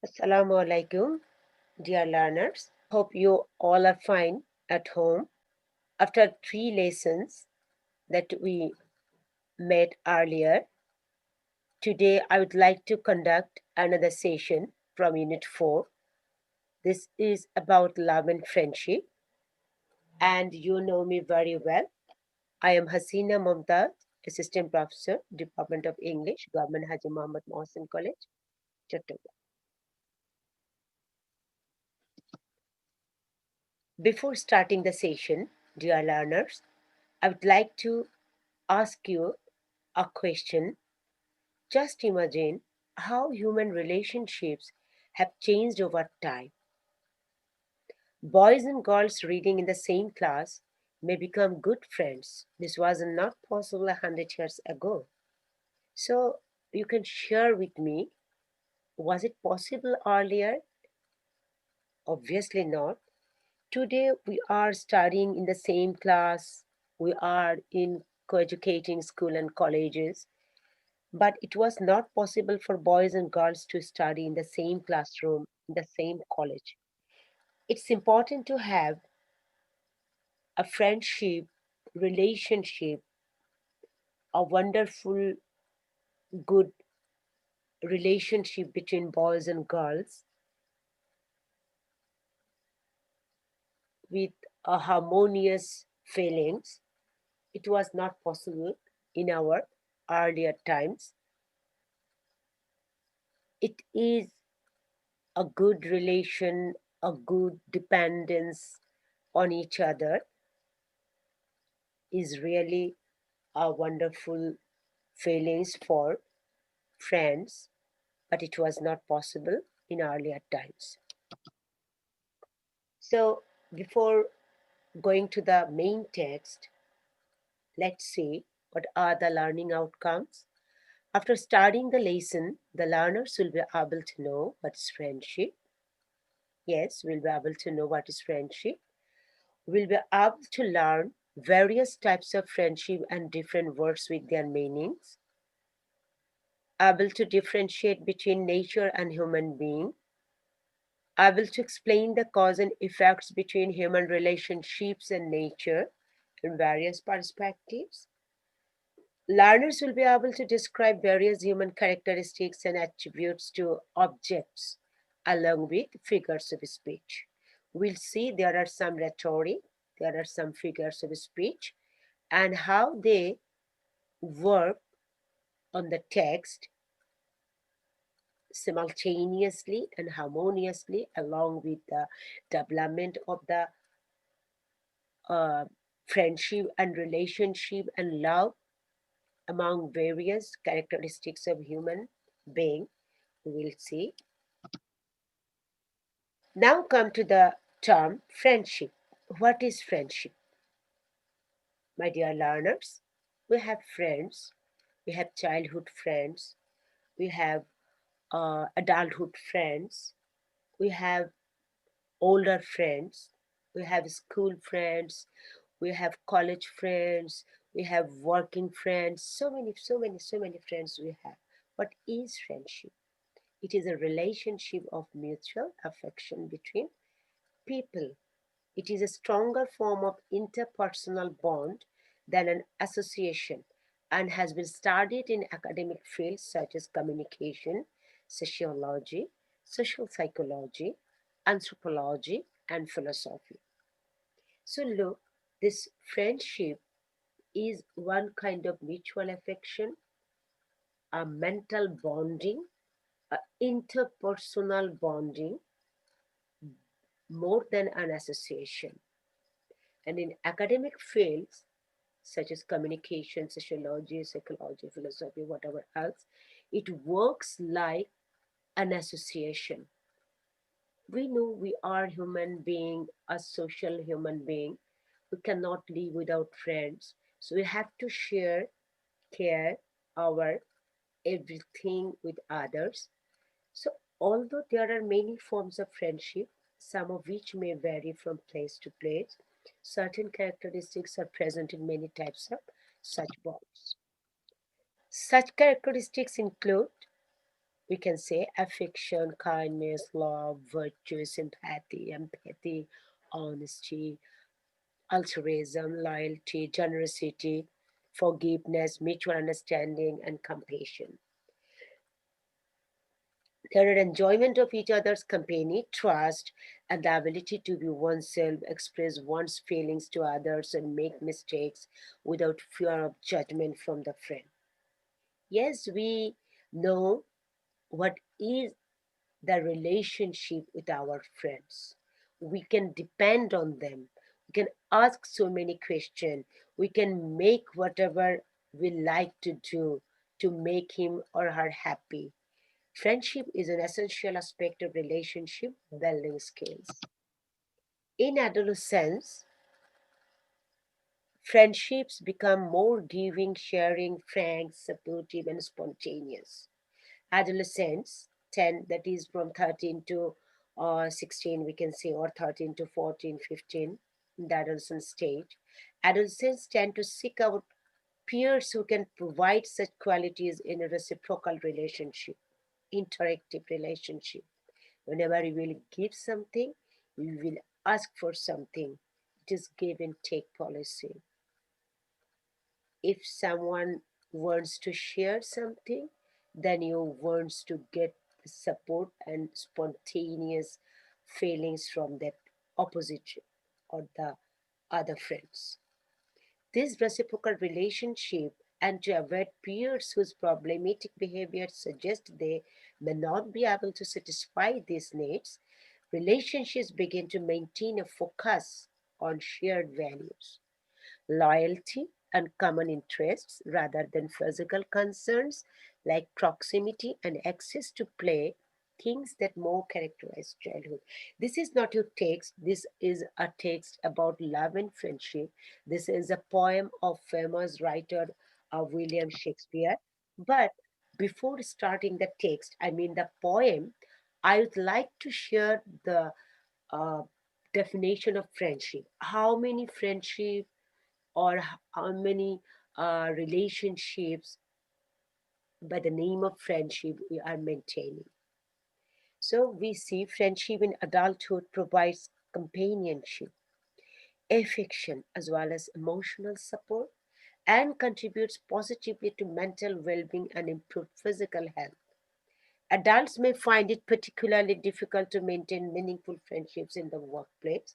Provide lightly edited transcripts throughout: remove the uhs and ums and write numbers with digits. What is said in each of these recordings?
Assalamu alaikum, dear learners. Hope you all are fine at home. After three lessons that we met earlier, today I would like to conduct another session from Unit 4. This is about love and friendship, and you know me very well. I am Hasina Mumtaz, Assistant Professor, Department of English, Government Haji Muhammad Mohsin College, Chattogram. Before starting the session, dear learners, I would like to ask you a question. Just imagine how human relationships have changed over time. Boys and girls reading in the same class may become good friends. This was not possible 100 years ago. So, you can share with me, was it possible earlier? Obviously not. Today, we are studying in the same class, we are in co-educating school and colleges, but it was not possible for boys and girls to study in the same classroom, in the same college. It's important to have a friendship, relationship, a wonderful, good relationship between boys and girls with a harmonious feelings. It was not possible in our earlier times. It is a good relation, a good dependence on each other is really a wonderful feelings for friends, but it was not possible in earlier times. So, before going to the main text, let's see what are the learning outcomes. After studying the lesson, the learners will be able to know what is friendship. Yes, we'll be able to know what is friendship. We'll be able to learn various types of friendship and different words with their meanings, able to differentiate between nature and human being, able to explain the cause and effects between human relationships and nature in various perspectives. Learners will be able to describe various human characteristics and attributes to objects along with figures of speech. We'll see there are some rhetoric, there are some figures of speech, and how they work on the text simultaneously and harmoniously along with the development of the uh, friendship and relationship and love among various characteristics of human being. We will see. Now come to the term friendship. What is friendship? My dear learners, we have friends, we have childhood friends, we have adulthood friends, we have older friends, we have school friends, we have college friends, we have working friends, so many friends we have. What is friendship? It is a relationship of mutual affection between people. It is a stronger form of interpersonal bond than an association and has been studied in academic fields such as communication, sociology, social psychology, anthropology, and philosophy. So, look, this friendship is one kind of mutual affection, a mental bonding, a interpersonal bonding more than an association. And in academic fields such as communication, sociology, psychology, philosophy, whatever else, it works like an association. We know we are human being, a social human being. We cannot live without friends. So we have to share, care, our everything with others. So although there are many forms of friendship, some of which may vary from place to place, certain characteristics are present in many types of such bonds. Such characteristics include We can say affection, kindness, love, virtue, sympathy, empathy, honesty, altruism, loyalty, generosity, forgiveness, mutual understanding, and compassion. There are enjoyment of each other's company, trust, and the ability to be oneself, express one's feelings to others, and make mistakes without fear of judgment from the friend. Yes, we know what is the relationship with our friends. We can depend on them. We can ask so many questions. We can make whatever we like to do to make him or her happy. Friendship is an essential aspect of relationship building skills. In adolescence, friendships become more giving, sharing, frank, supportive, and spontaneous. Adolescents 10, that is from 13 to 16, we can say, or 13 to 14, 15, in the adolescent stage. Adolescents tend to seek out peers who can provide such qualities in a reciprocal relationship, interactive relationship. Whenever you will give something, you will ask for something. It is give and take policy. If someone wants to share something, then you wants to get the support and spontaneous feelings from that opposite or the other friends. This reciprocal relationship and to avoid peers whose problematic behavior suggests they may not be able to satisfy these needs, relationships begin to maintain a focus on shared values, loyalty, and common interests rather than physical concerns like proximity and access to play, things that more characterize childhood. This is not your text, this is a text about love and friendship. This is a poem of famous writer William Shakespeare. But before starting the text, I mean the poem, I would like to share the uh, definition of friendship. How many friendship or how many relationships by the name of friendship we are maintaining. So we see friendship in adulthood provides companionship, affection, as well as emotional support, and contributes positively to mental well being and improved physical health. Adults may find it particularly difficult to maintain meaningful friendships in the workplace.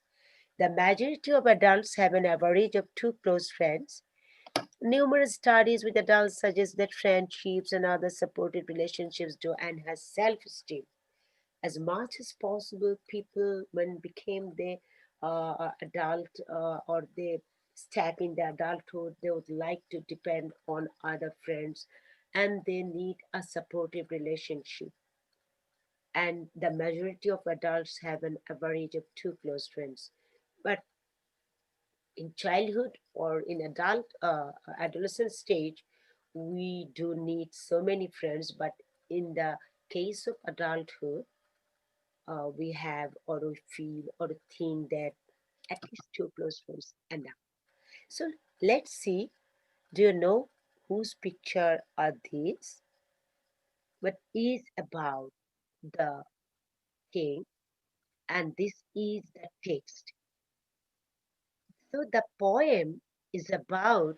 The majority of adults have an average of two close friends. Numerous studies with adults suggest that friendships and other supportive relationships do enhance self-esteem. As much as possible, people, when became the adult or they step in the adulthood, they would like to depend on other friends and they need a supportive relationship. And the majority of adults have an average of two close friends. But in childhood or in adolescent stage, we do need so many friends, but in the case of adulthood, we have or we feel or think that at least two close friends enough. So let's see, do you know whose picture are these? What is about the king, and this is the text. So the poem is about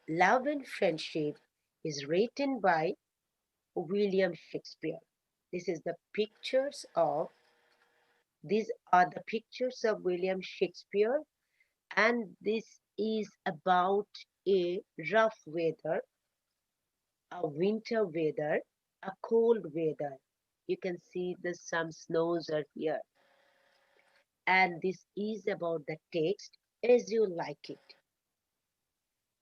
Love and Friendship, is written by William Shakespeare. This is the pictures of these are the pictures of William Shakespeare, and this is about a rough weather, a winter weather, a cold weather. You can see the some snows are here, and this is about the text as you like it.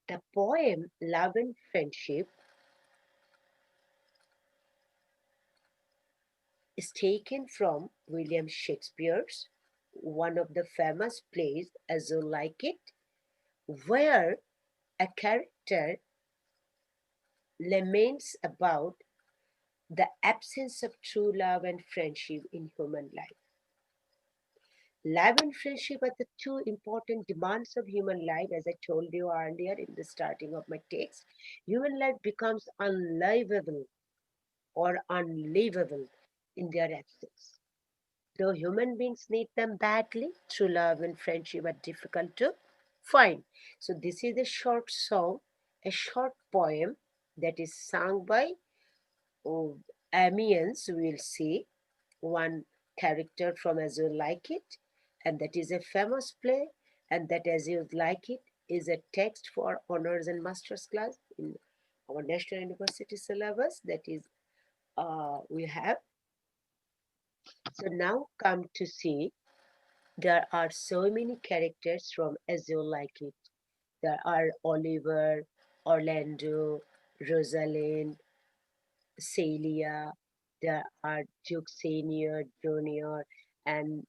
The poem Love and Friendship is taken from William Shakespeare's one of the famous plays As You Like It, where a character laments about the absence of true love and friendship in human life. Love and friendship are the two important demands of human life, as I told you earlier in the starting of my text. Human life becomes unlivable or unlivable in their absence. Though human beings need them badly, true love and friendship are difficult to find. So, this is a short song, a short poem that is sung by Amiens. We'll see one character from As You Like It, and that is a famous play, and that As You Like It is a text for honors and master's class in our National University syllabus. That is, we have. So now come to see there are so many characters from As You Like It. There are Oliver, Orlando, Rosalind, Celia, there are Duke Senior, Junior, and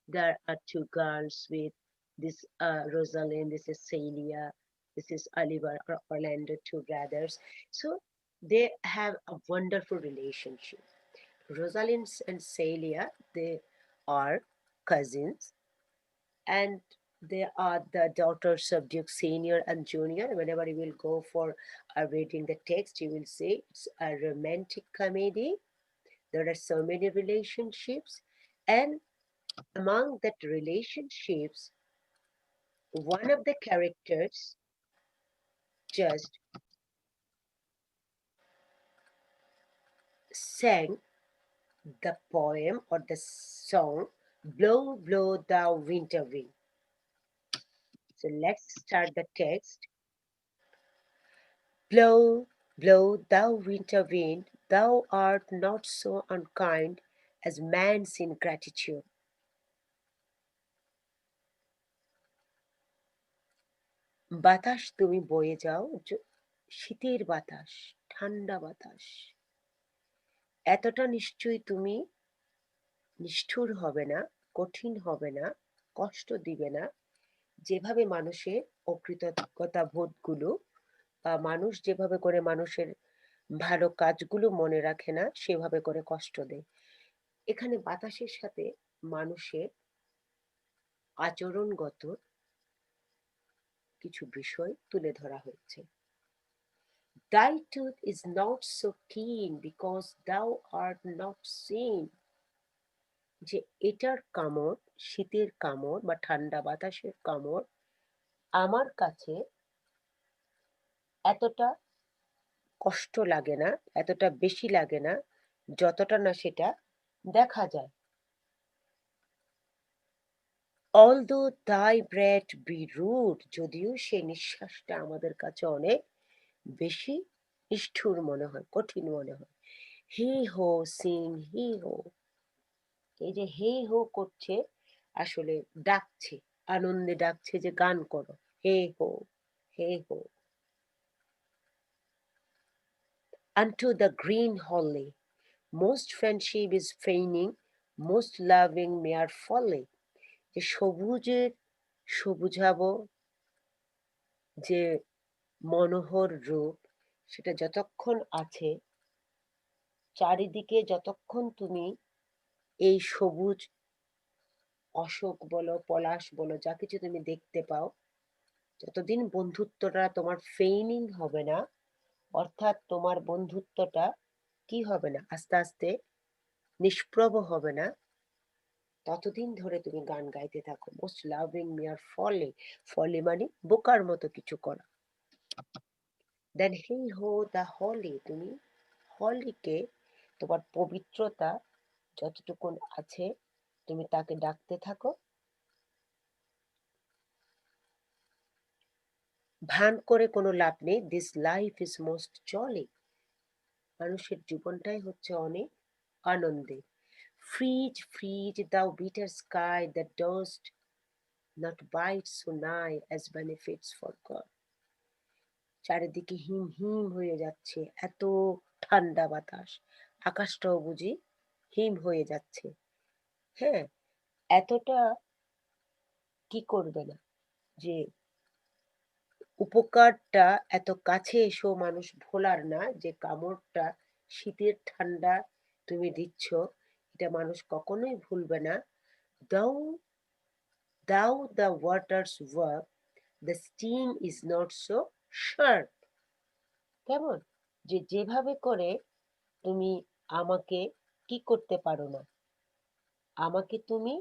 there are two girls with this Rosalind, this is Celia, this is Oliver or Orlando, two brothers. So they have a wonderful relationship. Rosalind and Celia, they are cousins, and they are the daughters of Duke Senior and Junior. Whenever you will go for reading the text, you will see it's a romantic comedy. There are so many relationships, and among that relationships, one of the characters just sang the poem or the song Blow, Blow Thou Winter Wind. So let's start the text. Blow, blow, thou winter wind, thou art not so unkind as man's ingratitude. বাতাস তুমি বয়ে যাও, শীতের বাতাস, ঠান্ডা বাতাস। এতটা নিশ্চয়ই তুমি নিষ্ঠুর হবে না, কঠিন হবে না, কষ্ট দিবে না, যেভাবে মানুষের অকৃতজ্ঞতা বোধগুলো বা মানুষ যেভাবে করে মানুষের ভালো কাজগুলো মনে রাখে না সেভাবে করে কষ্ট দেয়। এখানে বাতাসের সাথে মানুষের আচরণগত কিছু বিষয় তুলে ধরা হয়েছে। Thy tooth is not so keen because thou art not seen. যে এটার কামড়, শীতের কামড় বা ঠান্ডা বাতাসের কামড় আমার কাছে এতটা কষ্ট লাগে না, এতটা বেশি লাগে না, যতটা না সেটা দেখা যায়। Although thy breath be rude, যদিও সেই নিঃশ্বাসটা আমাদের কাছে অনেক বেশি নিষ্ঠুর মনে হয়, কঠিন মনে হয়। হি হো সিং হি হো, এই যে হে হো করছে আসলে ডাকছে, আনন্দে ডাকছে যে গান করো, হে হো, হে হো। Unto the green holly, most friendship is feigning, most loving mere folly. যে সবুজের সবুজাবো যে মনোহর রূপ, সেটা যতক্ষণ আছে, চারিদিকে যতক্ষণ তুমি এই সবুজ অশোক বলো, পলাশ বলো, যা কিছু তুমি দেখতে পাও, যতদিন বন্ধুত্বটা তোমার ফেইনিং হবে না, অর্থাৎ তোমার বন্ধুত্বটা কি হবে না, আস্তে আস্তে নিষ্প্রভ হবে না, ততদিন ধরে তুমি গান গাইতে থাকো। মোস্ট লাভিং মিয়ার ফলে, ফলে মানে বোকার মতো কিছু করা। দেন হে হো দা হলি, তুমি হলিকে, তোমার পবিত্রতা যতটুকুন আছে তুমি তাকে ডাকতে থাকো। ভান করে কোনো লাভ নেই, this life is most jolly, মানুষের জীবনটাই হচ্ছে অনেক আনন্দে। Freeze freeze thou bitter sky that dost not bite so nigh as benefits forgot. চারিদিকে হিম হিম হয়ে যাচ্ছে, এত ঠান্ডা বাতাস, আকাশটাও বুঝি হিম হয়ে যাচ্ছে। হ্যাঁ, এতটা কি করবে না, যে উপকারটা এত কাছে এসেও মানুষ ভোলার না, যে কামড়টা শীতের ঠান্ডা তুমি দিচ্ছ, এটা মানুষ কখনোই ভুলবে না। দাও দাও the waters work, the steam is not so sharp. কেমন যে যেভাবে করে তুমি আমাকে কি করতে পারো না, আমাকে তুমি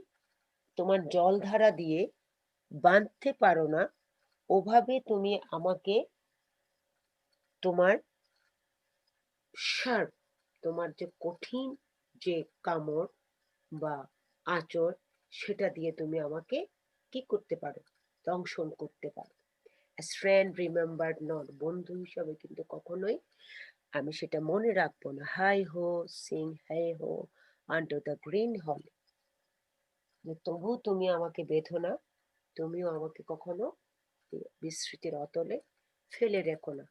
তোমার জলধারা দিয়ে বাঁধতে পারো না, ওভাবে তুমি আমাকে তোমার শার্প, তোমার যে কঠিন যে কামড় বা আঁচড়, সেটা দিয়ে তুমি আমাকে কি করতে পারো, দংশন করতে পারো। as friend remembered not, বন্ধু হিসাবে কিন্তু কখনোই আমি সেটা মনে রাখবো না। হাই হো সিং হাই হো আন্ডার দ্য গ্রিন হল, যে তবু তুমি আমাকে বেঁধো না, তুমিও আমাকে কখনো বিস্মৃতির অতলে ফেলে রেখো না।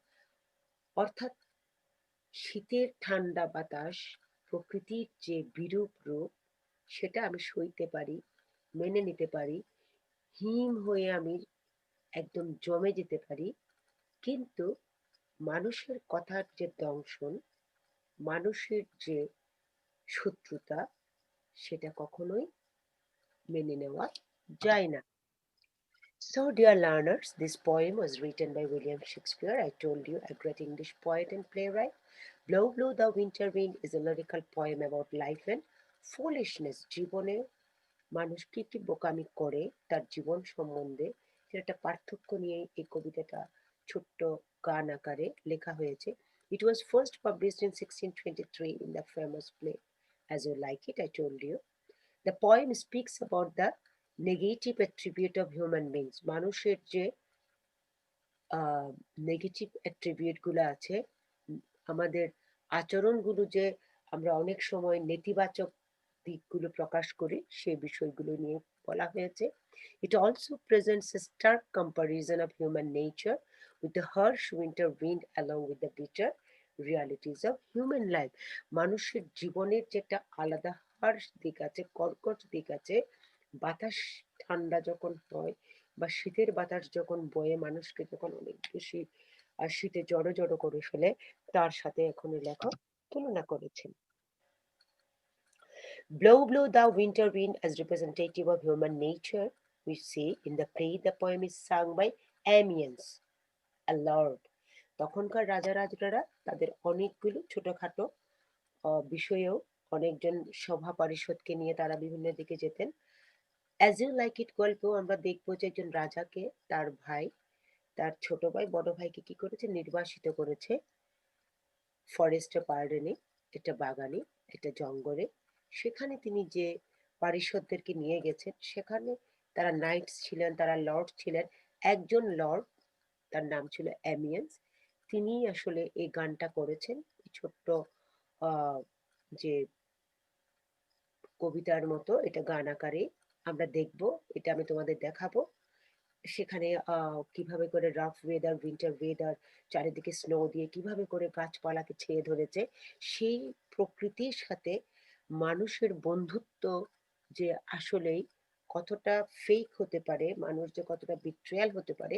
অর্থাৎ শীতের ঠান্ডা বাতাস, প্রকৃতির যে বিরূপ রূপ, সেটা আমি সইতে পারি, মেনে নিতে পারি, হিম হয়ে আমি একদম জমে যেতে পারি, কিন্তু মানুষের কথার যে দংশন, মানুষের যে শত্রুতা, সেটা কখনোই মেনে নেওয়া যায় না। So, dear learners, this poem was written by William Shakespeare. I told you, a great English poet and playwright. Blow, Blow the Winter Wind is a lyrical poem about life and foolishness. জীবনে মানুষ কি কি বোকামি করে তার জীবন সম্বন্ধে, সেটা একটা পার্থক্য নিয়ে এই কবিতাটা ছোট্ট গান আকারে লেখা হয়েছে। It was first published in 1623 in the famous play As You Like It, I told you. The poem speaks about the negative attribute of human beings. মানুষের যে নেগেটিভ অ্যাট্রিবিউট গুলো আছে, আমাদের আচরণগুলো যে আমরা অনেক সময় নেতিবাচক দিকগুলো প্রকাশ করি, সেই বিষয়গুলো নিয়ে বলা হয়েছে। It also presents a stark comparison of human nature with the harsh winter wind along with the bitter realities of human life. মানুষের জীবনের যেটা আলাদা হার্শ দিক আছে, কর্কট দিক আছে, বাতাস ঠান্ডা যখন হয় বা শীতের বাতাস যখন বয়ে মানুষকে যখন অনেক বেশি শীতে জড়ো জড়ো করে ফেলে, তার সাথে এখনই লেখক তুলনা করেছেন। Blow, blow thou winter wind as representative of human nature, we see in the play the poem is sung by Amiens, a lord. তখনকার রাজা রাজরারা তাদের অনেকগুলো ছোটখাটো বিষয়েও অনেকজন সভা পরিষদকে নিয়ে তারা বিভিন্ন দিকে যেতেন। অ্যাজ ইউ লাইক ইট গল্পেও আমরা দেখবো যে একজন রাজাকে তার ভাই, তার ছোট ভাই বড় ভাইকে কি করেছে, নির্বাসিত করেছে ফরেস্টে পার্ডেনে, এটা বাগানে, এটা জঙ্গলে। সেখানে তিনি যে পারিষদদেরকে নিয়ে গেছেন, সেখানে তারা নাইটস ছিলেন, তারা লর্ড ছিলেন। একজন লর্ড, তার নাম ছিল অ্যামিয়েন্স, তিনি আসলে এই গানটা করেছেন। ছোট্ট আহ, যে কবিতার মতো এটা গান আকারে আমরা দেখব, এটা আমি তোমাদের দেখাবো। সেখানে কিভাবে করে রাফ ওয়েদার, উইন্টার ওয়েদার, চারিদিকে স্নো দিয়ে কিভাবে করে গাছপালাকে ছেয়ে ধরেছে, সেই প্রকৃতির সাথে মানুষের বন্ধুত্ব যে আসলেই কতটা ফেক হতে পারে, মানুষ যে কতটা বিট্রিয়াল হতে পারে,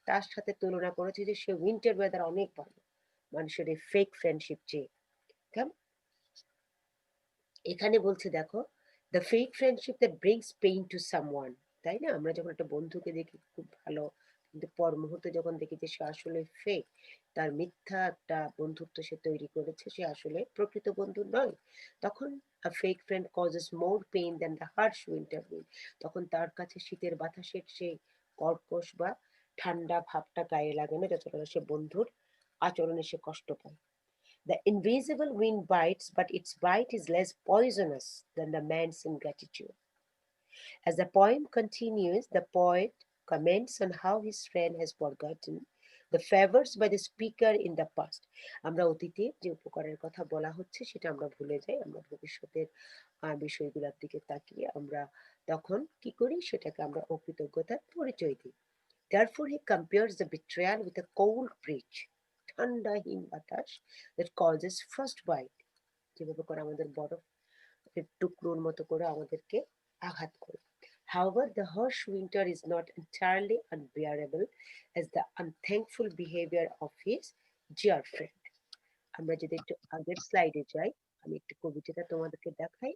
তার সাথে তুলনা করেছে যে সে উইন্টার ওয়েদার অনেক ভালো মানুষের এই ফেক ফ্রেন্ডশিপ চেয়ে। কেমন এখানে বলছে দেখো, the fake friendship that brings pain to someone. তাই না, আমরা যখন একটা বন্ধুকে দেখি খুব ভালো, কিন্তু পর মুহূর্তে যখন দেখি যে সে আসলে ফেক, তার মিথ্যা একটা বন্ধুত্ব সে তৈরি করেছে, সে আসলে প্রকৃত বন্ধু নয়, তখন a fake friend causes more pain than the harsh winter wind। তখন তার কাছে শীতের বাতাসের সেই কর্কশ বা ঠান্ডা ভাবটা গায়ে লাগে না, যতটা সে বন্ধুর আচরণে সে কষ্ট পায়। The invisible wind bites, but its bite is less poisonous than the man's ingratitude. As the poem continues, the poet comments on how his friend has forgotten the favors by the speaker in the past. আমরা অতীতে যে উপকারের কথা বলা হচ্ছে সেটা আমরা ভুলে যাই, আমরা ভবিষ্যতের বিষয়গুলোর দিকে তাকিয়ে আমরা তখন কি করি, সেটাকে আমরা অকৃতজ্ঞতার পরিচয় দিই। Therefore, he compares the betrayal with a cold breeze, ঠান্ডা হিম বাতাস, that causes frostbite, যেভাবে করে আমাদের বরফের টুকরোর মতো করে আমাদেরকে আঘাত করে। However, the harsh winter is not entirely unbearable as the unthankful behavior of his dear friend. আমরা যদি একটু আগের স্লাইডে যাই, আমি একটু কবিতাটা তোমাদেরকে দেখাই,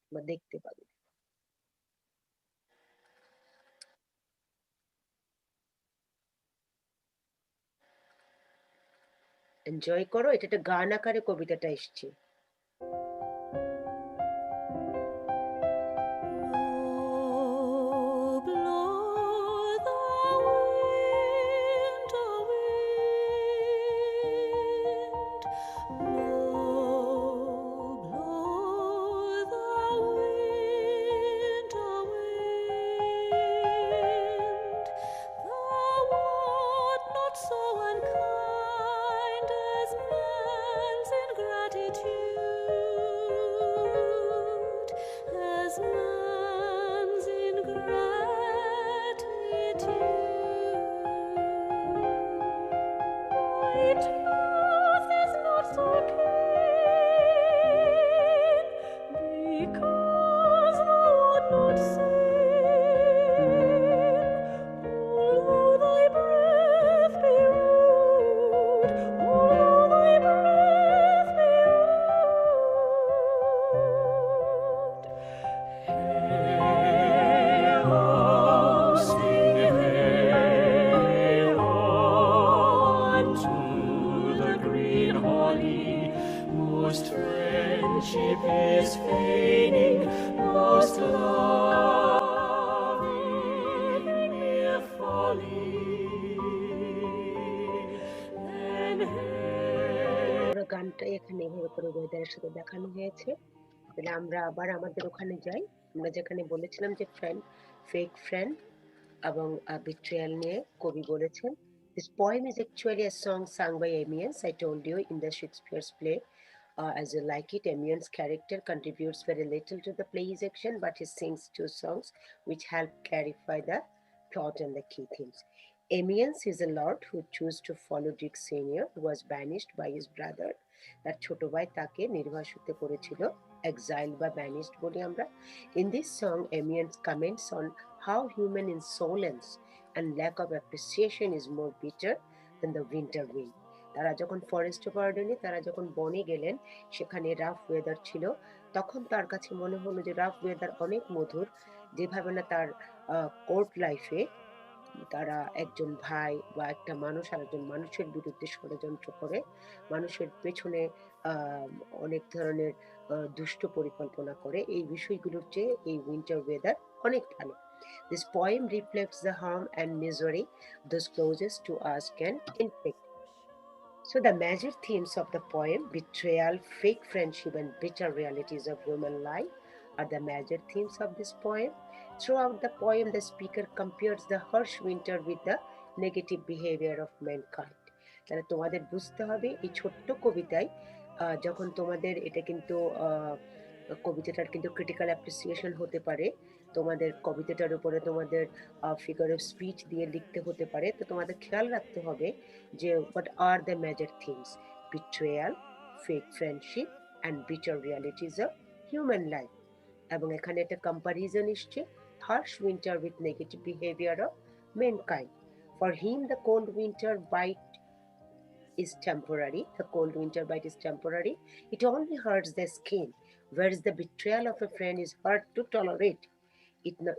তোমরা দেখতে পাবে। এনজয় করো, এটা একটা গান আকারে কবিতাটা এসছে। because thou art not seen, although thy breath be rude, although thy breath be rude. Hey ho, sing hey ho, unto the green holly, most friendship is feigning, most loving mere folly. Then hey. পুরো গানটাই এখানে এভাবে করে ওয়েদারের সাথে দেখানো হয়েছে। তাহলে আমরা আবার আমাদের ওখানে যাই। আমরা যেখানে বলেছিলাম যে ফ্রেন্ড, ফেক ফ্রেন্ড এবং বিট্রিয়াল নিয়ে কবি বলেছেন। This poem is actually a song sung by Amiens, I told you, in the Shakespeare's play. As you like it, Amiens' character contributes very little to the play's action, but he sings two songs which help clarify the plot and the key themes. Amiens is a lord who chose to follow Dick Senior, who was banished by his brother. তার ছোট ভাই তাকে নির্বাসিত করেছিল, exiled বা banished বলি আমরা. In this song, Amiens comments on how human insolence and lack of appreciation is more bitter than the winter wind. তারা যখন ফরেস্ট গার্ডেনে, তারা যখন বনে গেলেন, সেখানে রাফ ওয়েদার ছিল, তখন তার কাছে মনে হলো যে রাফ ওয়েদার অনেক মধুর, যেভাবে না তার কোর্ট লাইফে তারা একজন ভাই বা একটা মানুষ আরেকজন মানুষের বিরুদ্ধে ষড়যন্ত্র করে, মানুষের পেছনে আহ, অনেক ধরনের দুষ্ট পরিকল্পনা করে, এই বিষয়গুলোর চেয়ে এই উইন্টার ওয়েদার অনেক ভালো. This poem reflects the harm and misery those closest to us can inflict. So the major themes of the poem, betrayal, fake friendship, and bitter realities of human life, are the major themes of this poem. Throughout the poem, the speaker compares the harsh winter with the negative behavior of mankind. তাহলে তোমাদের বুঝতে হবে এই ছোট্ট কবিতায়, যখন তোমাদের এটা কিন্তু কবিতাটার কিন্তু ক্রিটিক্যাল অ্যাপ্রিসিয়েশন হতে পারে, তোমাদের কবিতাটার উপরে তোমাদের ফিগার অফ স্পিচ দিয়ে লিখতে হতে পারে, তো তোমাদের খেয়াল রাখতে হবে যে what are the major themes: betrayal, fake friendship, and bitter realities of human life. এবং এখানে একটা কম্পারিজন এসছে, harsh winter with negative behavior of mankind. For him the cold winter bite is temporary. The cold winter bite is temporary. It only hurts the skin, whereas the betrayal of a friend is hard to tolerate. It not,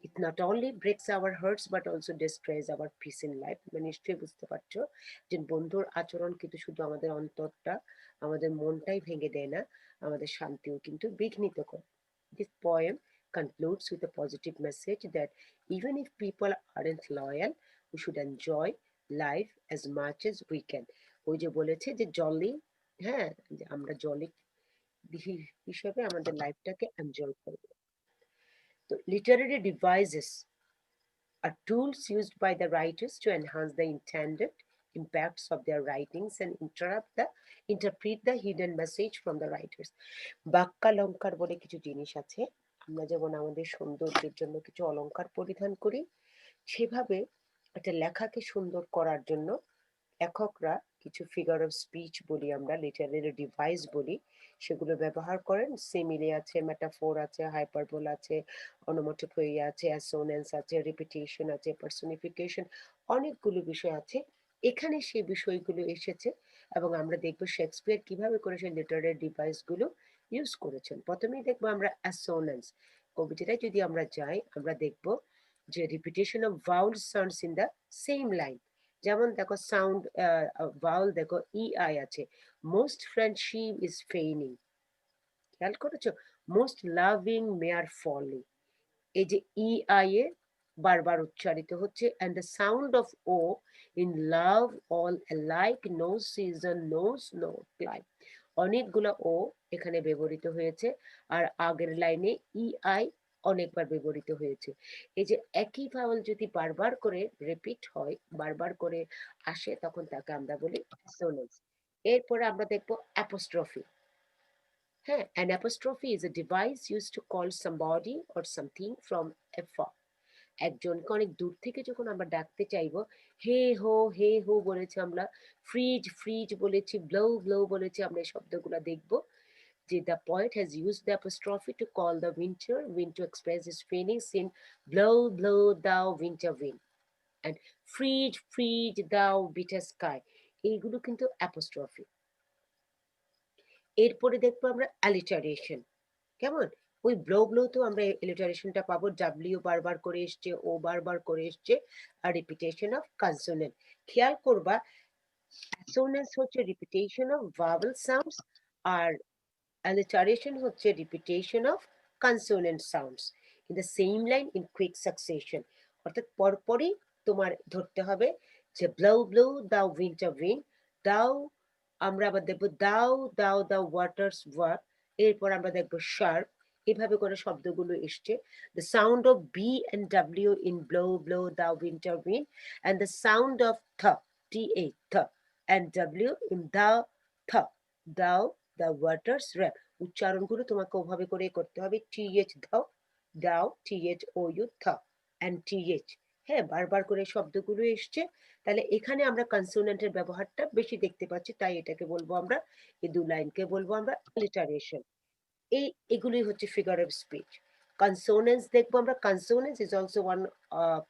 it not only breaks our hearts but also destroys our peace in life. মানে নিশ্চয়ই বুঝতে পারছো যে বন্ধুর আচরণ কিন্তু শুধু আমাদের অন্তরটা, আমাদের মনটাই ভেঙে দেয় না, আমাদের শান্তিও কিন্তু বিঘ্নিত করে. This poem concludes with a positive message that even if people aren't loyal, we should enjoy life as much as we can. ওই যে বলেছে যে জলি, হ্যাঁ, যে আমরা জলি হিসেবে আমাদের লাইফটাকে এনজয় করব. তো literary devices are tools used by the writers to enhance the intended impacts of their writings and interpret the hidden message from the writers. বাক্যালঙ্কার বলে কিছু জিনিস আছে। আমরা যেমন আমাদের সৌন্দর্যের জন্য কিছু অলংকার পরিধান করি, সেভাবে একটা লেখাকে সুন্দর করার জন্য লেখকরা কিছু ফিগার অফ স্পিচ বলি আমরা, লিটারেরি ডিভাইস বলি, সেগুলো ব্যবহার করেন. সিমিলি আছে, মেটাফোর আছে, হাইপারবোল আছে, অনোমাটোপোইয়া আছে, অ্যাসোনেন্স আছে, রিপিটেশন আছে, পার্সনিফিকেশন, অনেকগুলো বিষয় আছে। এখানে সেই বিষয়গুলো এসেছে এবং আমরা দেখবো শেক্সপিয়ার কিভাবে করে সেই লিটারেরি ডিভাইসগুলো ইউজ করেছেন. প্রথমেই দেখবো আমরা অ্যাসোনেন্স কবিতাটায় যদি আমরা যাই, আমরা দেখবো যে repetition of vowel sounds in the same line. যেমন দেখো সাউন্ড ভাওয়াল দেখো ই আই আছে, মোস্ট ফ্রেন্ডশিপ ইজ ফেইনিং, খেয়াল করেছো, মোস্ট লাভিং মেয়ার ফলি, এই যে ই আই এ বারবার উচ্চারিত হচ্ছে, and the sound of O in love all like no season knows no clime, অনেকগুলো ও এখানে ব্যবহৃত হয়েছে, আর আগের লাইনে ই আই অনেকবার ব্যবহৃত হয়েছে. এই যে একই ভাওয়াল যদি বারবার করে রিপিট হয়, বারবার করে আসে, তখন তাকে আমরা বলি অ্যাসোনেন্স. এরপরে আমরা দেখবো অ্যাপোস্ট্রফি. হ্যাঁ, an apostrophe is a device used to call somebody or something from afar. একজনকে অনেক দূর থেকে যখন আমরা ডাকতে চাইবো, হে হো বলেছি আমরা, ফ্রিজ ফ্রিজ বলেছি, ব্লো ব্লো বলেছি, আমরা এই শব্দগুলো দেখবো. The poet has used the apostrophe to call the wind to express his feelings in blow, blow, thou winter wind, and freeze, freeze, thou bitter sky. এইগুলো কিন্তু অ্যাপোস্ট্রফি। এরপরে দেখবো আমরা অ্যালিটারেশন। কেমন? ওই ব্লো ব্লোতেও আমরা অ্যালিটারেশনটা পাবো, ডাব্লিউ বারবার করে এসছে, ও বারবার করে এসছে, আর রিপিটেশন অফ কনসোনেন্ট। খেয়াল করবা অ্যাসোনেন্স হচ্ছে রিপিটেশন অফ ভাওয়েল সাউন্ডস, আর alliteration হচ্ছে repetition of consonant sounds in the same line in quick succession। অর্থাৎ পরপরই তোমার ধরতে হবে যে blow blow thou winter wind, thou, আমরা আবার দেখবো দাও দাও দাও ওয়াটার্স ওয়ার্ক, এরপর আমরা দেখবো শার্প, এভাবে করে শব্দগুলো এসছে। the sound of b and w in blow blow thou winter wind, and the sound of th, th and w in thou, th, thou the waters rap। উচ্চারণগুলো তোমাকে ওভাবে করে করতে হবে, টিএচ দাও দাও, টিএচ ও ইউ থ, অ্যান্ড টিএচ। হ্যাঁ, বারবার করে শব্দগুলো এসছে। তাহলে এখানে আমরা কনসোনেন্টের ব্যবহারটা বেশি দেখতে পাচ্ছি, তাই এটাকে বলবো আমরা, এই দু লাইনকে বলবো আমরা অ্যালিটারেশন। এগুলোই হচ্ছে ফিগার অফ স্পিচ। কনসোনেন্স দেখবো আমরা। Consonance is also one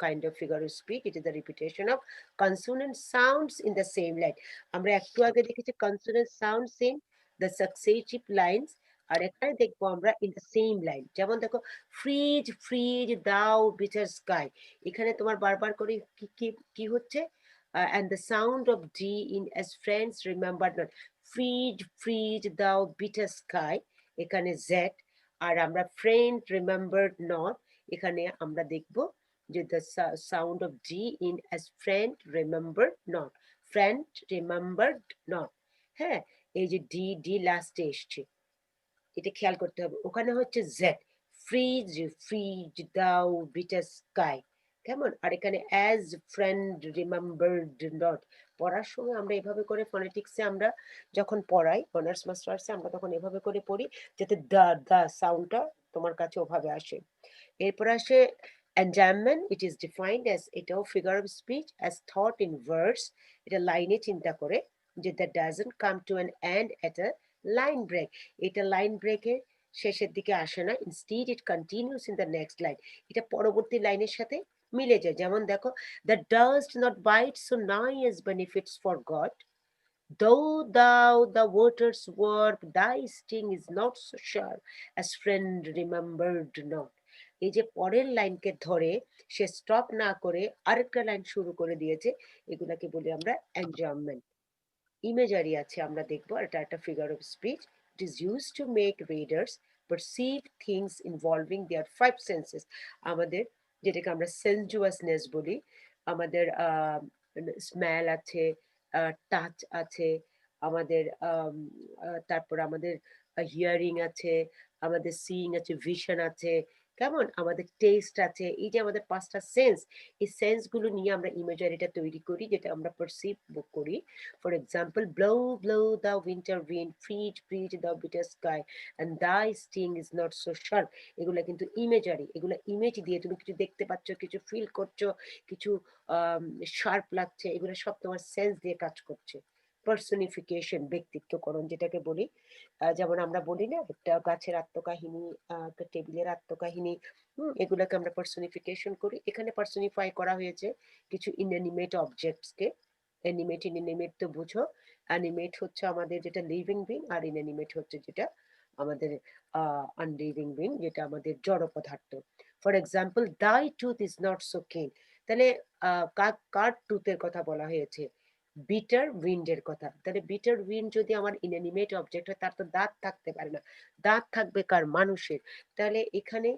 kind of figure of speech. It is the repetition of consonant sounds in the same line. আমরা একটু আগে দেখেছি consonant sounds in the successive lines, আর এখানে দেখবো আমরা ইন দ্য সেম লাইন। যেমন দেখো freeze freeze thou bitter sky, এখানে তোমার বারবার করে কি কি কি হচ্ছে, and the sound of D in as friends remember not, fridge freeze thou bitter sky, এখানে জেড। আর আমরা ফ্রেন্ড রিমেম্বার্ড নট, এখানে আমরা দেখব যে the sound of D in as friend remembered not, friend remembered not. হ্যাঁ, এই যে D D লাস্টে এসছে, এটা খেয়াল করতে হবে। ওখানে হচ্ছে Z, fridge freeze thou bitter sky, কেমন? আর এখানে অ্যাজ ফ্রেন্ড রিমেম্বার্ড নট। পড়ার সময় আমরা এভাবে করে ফোনেটিক্সে আমরা যখন পড়াই অনার্স মাস্টার্সে, আমরা তখন এভাবে করে পড়ি যাতে দা দা সাউন্ডটা তোমার কাছে ওভাবে আসে। এরপর আসে enjambment. It is defined as এটাও figure of speech as thought in verse, এটা লাইনে চিন্তা করে, যে that doesn't come to an end at a line break, এটা লাইন ব্রেকের শেষের দিকে আসে না, instead it continues in the next line, এটা পরবর্তী লাইনের সাথে মিলে যায়। যেমন দেখো, that does not bite so nigh as benefits for God, though thou the waters warp, thy sting is not so sharp as friend remembered not। এই যে পরের লাইনকে ধরে সে স্টপ না করে আরেকটা লাইন শুরু করে দিয়েছে, এগুলাকে বলি আমরা এনজয়মেন্ট। ইমেজারি আছে আমরা দেখবো, এটা একটা figure of speech. It is use to make readers perceive things involving their five senses. আমাদের যেটাকে আমরা সেন্সুয়াসনেস বলি, আমাদের স্মেল আছে, টাচ আছে, আমাদের তারপর আমাদের হিয়ারিং আছে, আমাদের সিইং আছে, ভিশন আছে, কেমন, আমাদের টেস্ট আছে। এই যে আমাদের পাঁচটা সেন্স, এই সেন্সগুলো নিয়ে আমরা ইমেজারিটা তৈরি করি, যেটা আমরা পারসিভ করি। For example, blow, blow the winter wind, freeze, freeze the bitter sky, and thy sting is not so sharp। এগুলা কিন্তু ইমেজারি, এগুলা ইমেজ দিয়ে তুমি কিছু দেখতে পাচ্ছ, কিছু ফিল করছো, কিছু শার্প লাগছে, এগুলো সব তোমার সেন্স দিয়ে কাজ করছে। পার্সনিফিকেশন, ব্যক্তিত্বকরণ যেটাকে বলি। যেমন আমরা বলি না, একটা গাছের আত্মকাহিনী, একটা টেবিলের আত্মকাহিনী, এগুলাকে আমরা পার্সনিফিকেশন করি। এখানে পার্সনিফাই করা হয়েছে কিছু ইনঅ্যানিমেট অবজেক্টসকে। অ্যানিমেট ইনঅ্যানিমেট তো বুঝো, অ্যানিমেট হচ্ছে আমাদের যেটা লিভিং বিং, আর ইনঅ্যানিমেট হচ্ছে যেটা আমাদের আনলিভিং বিং, যেটা আমাদের জড় পদার্থ। ফর এক্সাম্পল, দাই টুথ ইজ নট সো কিন, তাহলে কার টুথের কথা বলা হয়েছে? বিটার উইন্ডের কথা। তাহলে বিটার উইন্ড যদি আমার ইনঅ্যানিমেট অবজেক্ট হয়, তার তো দাঁত থাকতে পারে না, দাঁত থাকবে কার? মানুষের। তাহলে এখানে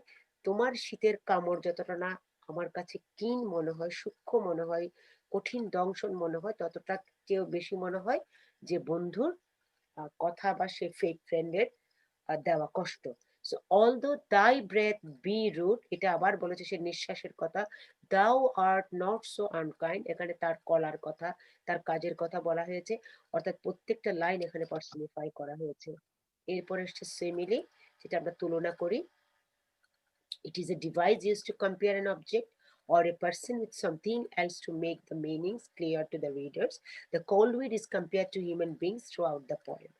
তোমার শীতের কামড় যতটা না আমার কাছে কিন মনে হয়, সূক্ষ্ম মনে হয়, কঠিন দংশন মনে হয়, ততটা কেউ বেশি মনে হয় যে বন্ধুর কথা বা সে ফেক ফ্রেন্ডের দেওয়া কষ্ট। সো অলদো দাই ব্রেথ বি রুট, এটা আবার বলেছে সে নিঃশ্বাসের কথা। দাও আর্ট নট সো আনকাইন্ড, এখানে তার কলার কথা, তার কাজের কথা বলা হয়েছে। অর্থাৎ প্রত্যেকটা লাইন এখানে পার্সনিফাই করা হয়েছে। এরপরে আসছে সিমিলি, যেটা আমরা তুলনা করি। It is a device used to compare an object or a person with something else to make the meanings clear to the readers. The cold wind is compared to human beings throughout the poem.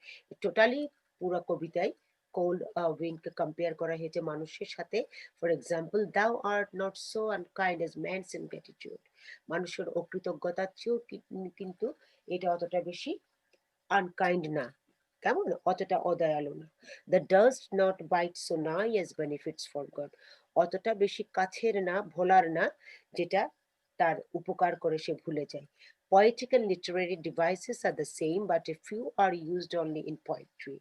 Totally পুরো কবিতায় cold উইন্ডকে compare করা হয়েছে মানুষের সাথে। For example, thou art not so unkind as man's ingratitude. মানুষের অকৃতজ্ঞতার চেয়েও কিন্তু এটা অতটা বেশি আনকাইন্ড না, কেমন, অতটা অদয়ালু না। The dust not bite so nigh as benefits for god. অতটা বেশি কাছের না, ভোলার না, যেটা তার উপকার করে সে ভুলে যায়। Poetical literary devices are the same, but a few are used only in poetry.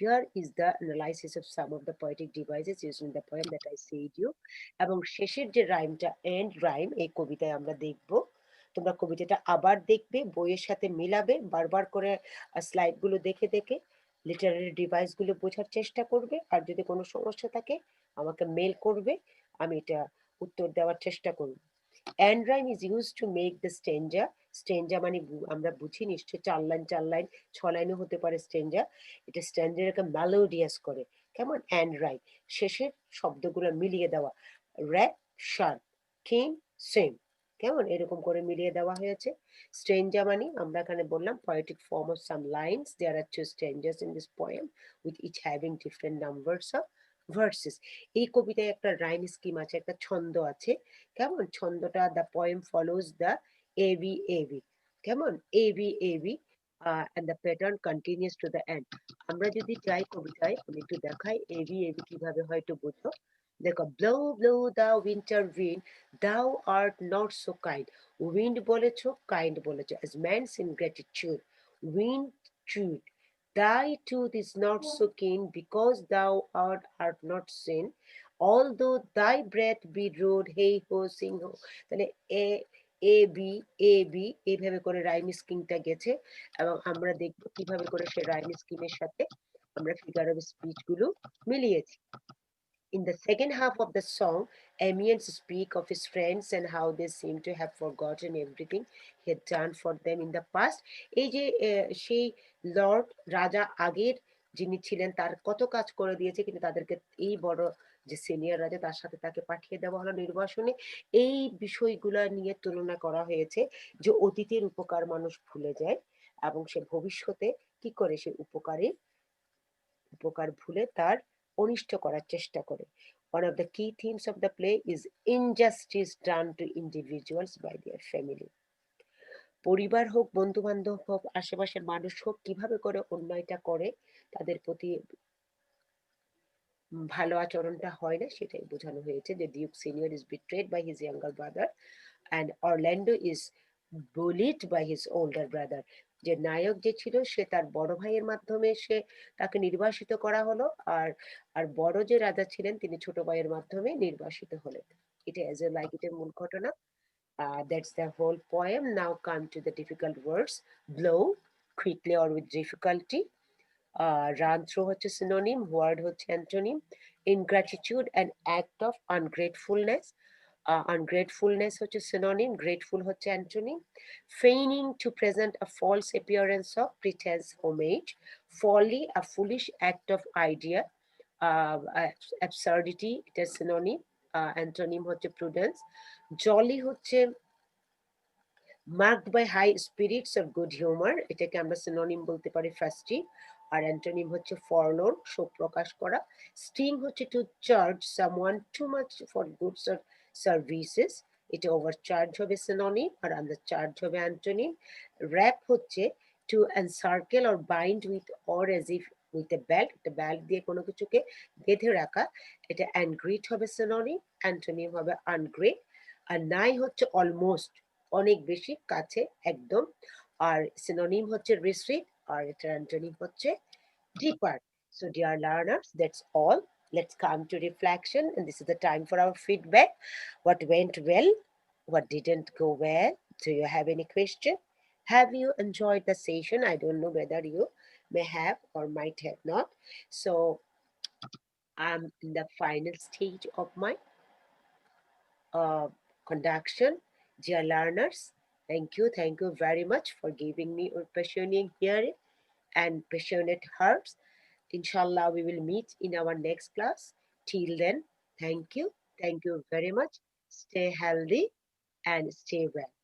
Here is the analysis of some of the poetic devices used in the poem that I said you. এবং শেষের যে রাইমটা, and rhyme, এই কবিতায় আমরা দেখব। তোমরা কবিতাটা আবার দেখবে, বইয়ের সাথে মিলাবে, বারবার করে স্লাইডগুলো দেখে দেখে লিটারারি ডিভাইসগুলো বোঝার চেষ্টা করবে। আর যদি কোনো সমস্যা থাকে আমাকে মেল করবে, আমি এটা উত্তর দেওয়ার চেষ্টা করব। And rhyme is use to make the stanza. Stanza মানে আমরা বুঝি নিশ্চয় 4 লাইন 4 লাইন 6 লাইনও হতে পারে স্টেঞ্জা। এটা স্ট্যান্ডার্ডকে মেলোডিয়াস করে, কেমন, অ্যান্ড রাইম, শেষের শব্দগুলো মিলিয়ে দেওয়া। র্যাপ, শার্প, কিং, সেম, কেমন, এরকম করে মিলিয়ে দেওয়া হয়েছে। স্ট্রেঞ্জা মানে আমরা এখানে বললাম poetic form of some lines. There are 2 stanzas in this poem with each having different numbers of verses. এই কবিতায় একটা রাইম স্কিম আছে, একটা ছন্দ আছে, কেমন, ছন্দটা, the poem follows the A B A B, কেমন, A B A B, and the pattern continues to the end. আমরা যদি যাই কবিতায়, আমি একটু দেখাই এবি এবি কিভাবে হয় একটু বুঝো। দেখো, ব্লো ব্লো দা উইন্টার উইন্ড, দাও art not so kind. Wind বলেছো, কাইন্ড বলেছো, as man's ingratitude, wind chewed. Thy tooth is not so keen, because thou art not seen. Although thy breath be rude, hey ho sing ho। তাহলে এ A B A B এইভাবে করে rhyme স্কিমটা গেছে, এবং আমরা দেখব কিভাবে করে সে রাইম স্কিমের সাথে আমরা ফিগার অফ স্পিচ গুলো মিলিয়েছি। In the second half of the song, Amiens speak of his friends and how they seem to have forgotten everything he had done for them in the past. এই যে সেই Lord রাজা আগের যিনি ছিলেন তার কত কাজ করে দিয়েছে, কিন্তু তাদেরকে এই বড় যে সিনিয়র রাজা তার সাথে তাকে পাঠিয়ে দেওয়া হলো নির্বাসনে। এই বিষয়গুলা নিয়ে তুলনা করা হয়েছে যে অতীতের উপকার মানুষ ভুলে যায় এবং সে ভবিষ্যতে কি করে সে উপকার ভুলে তার অনিষ্ট করার চেষ্টা করে। One of the key themes of the play is injustice done to individuals by their family. পরিবার হোক, বন্ধু বান্ধব হোক, আশেপাশের মানুষ হোক, কিভাবে করে অন্যায়টা করে তাদের প্রতি ভালো আচরণটা হয় না সেটাই বোঝানো হয়েছে। যে Duke Senior is betrayed by his younger brother and Orlando is bullied by his older brother. যে নায়ক যে ছিল সে তার বড় ভাইয়ের মাধ্যমে সে তাকে নির্বাসিত করা হলো, আর আর বড় যে রাজা ছিলেন তিনি ছোট ভাইয়ের মাধ্যমে নির্বাসিত হলেন। এটা এজ এ লাইক এর মূল ঘটনা। That's the whole poem. Now come to the difficult words. Blow, quickly or with difficulty. Run through হচ্ছে synonym, word হচ্ছে antonym. Ingratitude, an act of ungratefulness. Ungratefulness হচ্ছে synonym, grateful হচ্ছে antonym. Feigning, to present a false appearance of pretense, homage. Folly, a foolish act of idea. Absurdity, এটা synonym, antonym হচ্ছে prudence. Jolly হচ্ছে marked by high spirits or good humour, এটাকে আমরা synonym বলতে পারি ফাস্টি। আর antonym হচ্ছে ফরলোন, শোক প্রকাশ করা। স্টিং হচ্ছে to charge someone too much for goods or services, এটা ওভারচার্জ হবে সিনোনিম, আর আন্ডার চার্জ হবে অ্যান্টোনিম। র্যাপ হচ্ছে to encircle or bind with or as if with a belt, একটা বেল্ট দিয়ে কোনো কিছুকে বেঁধে রাখা, এটা অ্যানগ্রিট হবে সিনোনিম, অ্যান্টোনিম হবে আনগ্রেট। আর নাই হচ্ছে অলমোস্ট, অনেক বেশি, কাছে, একদম। আর সিনোনিম হচ্ছে রিস্ট্রিক্ট, আর এটার অ্যান্টোনিম হচ্ছে ডিপার। So dear learners, that's all. Let's come to reflection, and this is the time for our feedback. What went well? What didn't go well? Do you have any question? Have you enjoyed the session? I don't know whether you may have or might have not. So I'm in the final stage of my uh, conduction. Dear learners, thank you very much for giving me your passionate hearing and passionate hearts. Inshallah, we will meet in our next class. Till then, thank you very much. Stay healthy and stay well.